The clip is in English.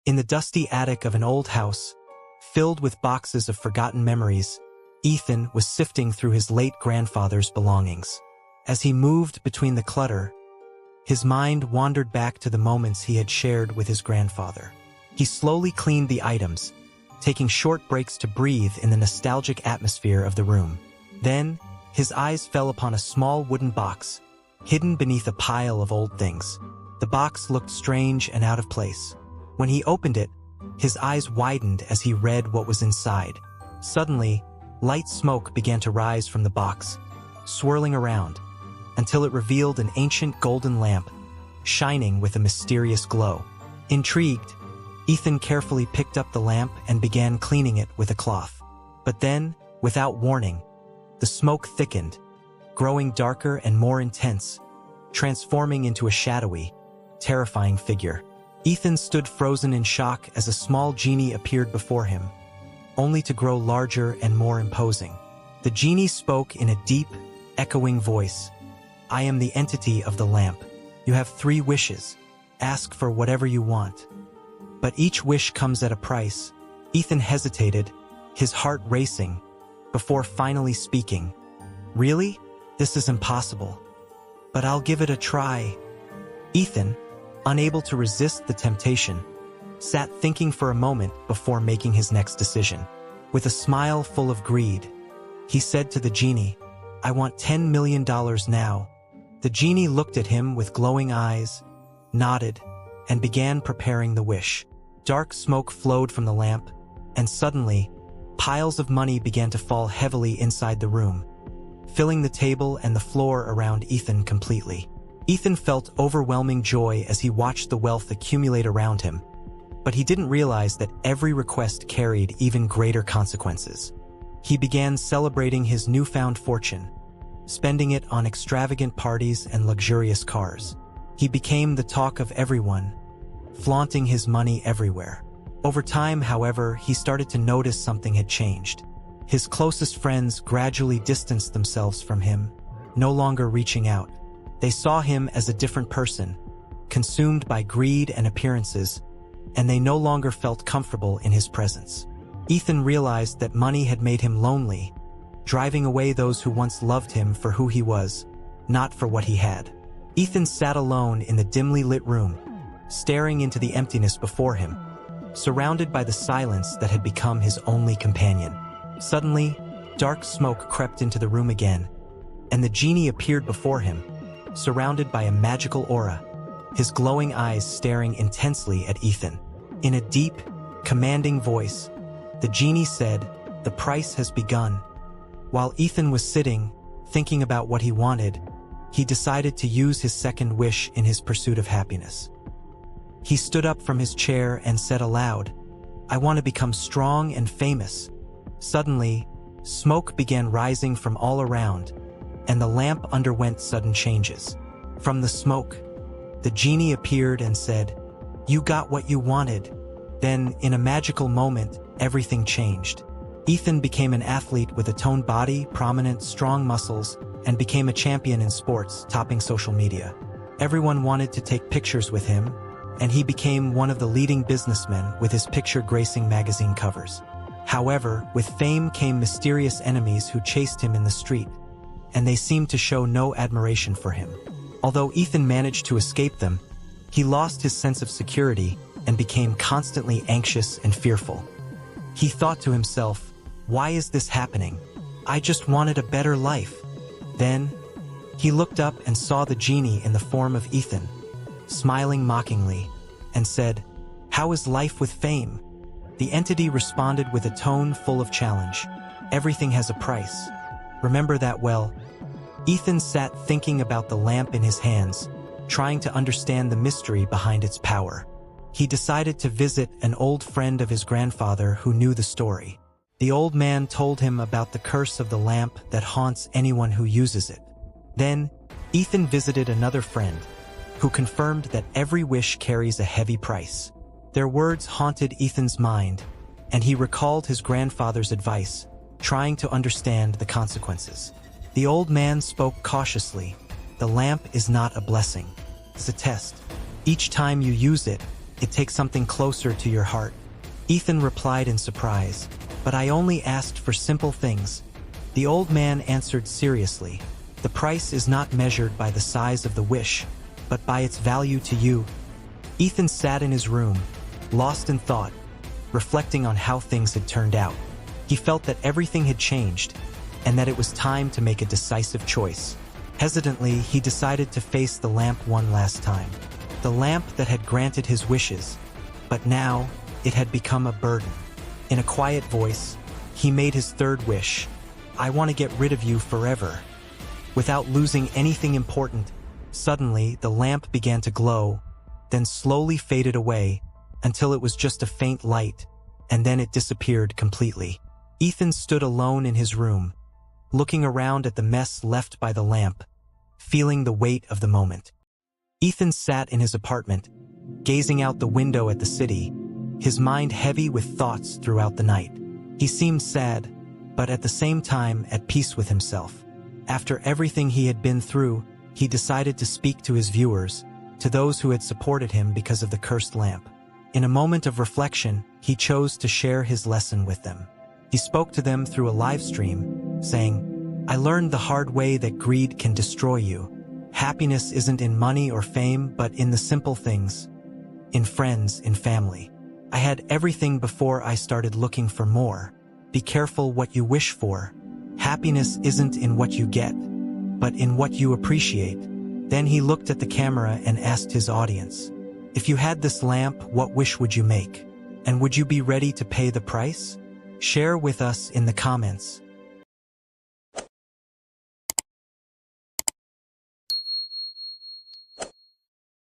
In the dusty attic of an old house, filled with boxes of forgotten memories, Ethan was sifting through his late grandfather's belongings. As he moved between the clutter, his mind wandered back to the moments he had shared with his grandfather. He slowly cleaned the items, taking short breaks to breathe in the nostalgic atmosphere of the room. Then, his eyes fell upon a small wooden box, hidden beneath a pile of old things. The box looked strange and out of place. When he opened it, his eyes widened as he read what was inside. Suddenly, light smoke began to rise from the box, swirling around, until it revealed an ancient golden lamp, shining with a mysterious glow. Intrigued, Ethan carefully picked up the lamp and began cleaning it with a cloth. But then, without warning, the smoke thickened, growing darker and more intense, transforming into a shadowy, terrifying figure. Ethan stood frozen in shock as a small genie appeared before him, only to grow larger and more imposing. The genie spoke in a deep, echoing voice. "I am the entity of the lamp. You have 3 wishes. Ask for whatever you want. But each wish comes at a price." Ethan hesitated, his heart racing, before finally speaking. "Really? This is impossible. But I'll give it a try." Ethan, unable to resist the temptation, sat thinking for a moment before making his next decision. With a smile full of greed, he said to the genie, "I want $10 million now." The genie looked at him with glowing eyes, nodded, and began preparing the wish. Dark smoke flowed from the lamp, and suddenly, piles of money began to fall heavily inside the room, filling the table and the floor around Ethan completely. Ethan felt overwhelming joy as he watched the wealth accumulate around him, but he didn't realize that every request carried even greater consequences. He began celebrating his newfound fortune, spending it on extravagant parties and luxurious cars. He became the talk of everyone, flaunting his money everywhere. Over time, however, he started to notice something had changed. His closest friends gradually distanced themselves from him, no longer reaching out. They saw him as a different person, consumed by greed and appearances, and they no longer felt comfortable in his presence. Ethan realized that money had made him lonely, driving away those who once loved him for who he was, not for what he had. Ethan sat alone in the dimly lit room, staring into the emptiness before him, surrounded by the silence that had become his only companion. Suddenly, dark smoke crept into the room again, and the genie appeared before him, surrounded by a magical aura, his glowing eyes staring intensely at Ethan. In a deep, commanding voice, the genie said, "The price has begun." While Ethan was sitting, thinking about what he wanted, he decided to use his second wish in his pursuit of happiness. He stood up from his chair and said aloud, "I want to become strong and famous." Suddenly, smoke began rising from all around, and the lamp underwent sudden changes. From the smoke, the genie appeared and said, "You got what you wanted." Then, in a magical moment, everything changed. Ethan became an athlete with a toned body, prominent, strong muscles, and became a champion in sports, topping social media. Everyone wanted to take pictures with him, and he became one of the leading businessmen with his picture gracing magazine covers. However, with fame came mysterious enemies who chased him in the street, and they seemed to show no admiration for him. Although Ethan managed to escape them, he lost his sense of security and became constantly anxious and fearful. He thought to himself, "Why is this happening? I just wanted a better life." Then, he looked up and saw the genie in the form of Ethan, smiling mockingly, and said, "How is life with fame?" The entity responded with a tone full of challenge. "Everything has a price. Remember that well." Ethan sat thinking about the lamp in his hands, trying to understand the mystery behind its power. He decided to visit an old friend of his grandfather who knew the story. The old man told him about the curse of the lamp that haunts anyone who uses it. Then, Ethan visited another friend, who confirmed that every wish carries a heavy price. Their words haunted Ethan's mind, and he recalled his grandfather's advice, trying to understand the consequences. The old man spoke cautiously. "The lamp is not a blessing. It's a test. Each time you use it, it takes something closer to your heart." Ethan replied in surprise, "But I only asked for simple things." The old man answered seriously, "The price is not measured by the size of the wish, but by its value to you." Ethan sat in his room, lost in thought, reflecting on how things had turned out. He felt that everything had changed, and that it was time to make a decisive choice. Hesitantly, he decided to face the lamp one last time. The lamp that had granted his wishes, but now it had become a burden. In a quiet voice, he made his third wish: "I want to get rid of you forever." Without losing anything important, suddenly the lamp began to glow, then slowly faded away until it was just a faint light, and then it disappeared completely. Ethan stood alone in his room, looking around at the mess left by the lamp, feeling the weight of the moment. Ethan sat in his apartment, gazing out the window at the city, his mind heavy with thoughts throughout the night. He seemed sad, but at the same time at peace with himself. After everything he had been through, he decided to speak to his viewers, to those who had supported him because of the cursed lamp. In a moment of reflection, he chose to share his lesson with them. He spoke to them through a live stream, saying, "I learned the hard way that greed can destroy you. Happiness isn't in money or fame, but in the simple things, in friends, in family. I had everything before I started looking for more. Be careful what you wish for. Happiness isn't in what you get, but in what you appreciate." Then he looked at the camera and asked his audience, "If you had this lamp, what wish would you make? And would you be ready to pay the price? Share with us in the comments."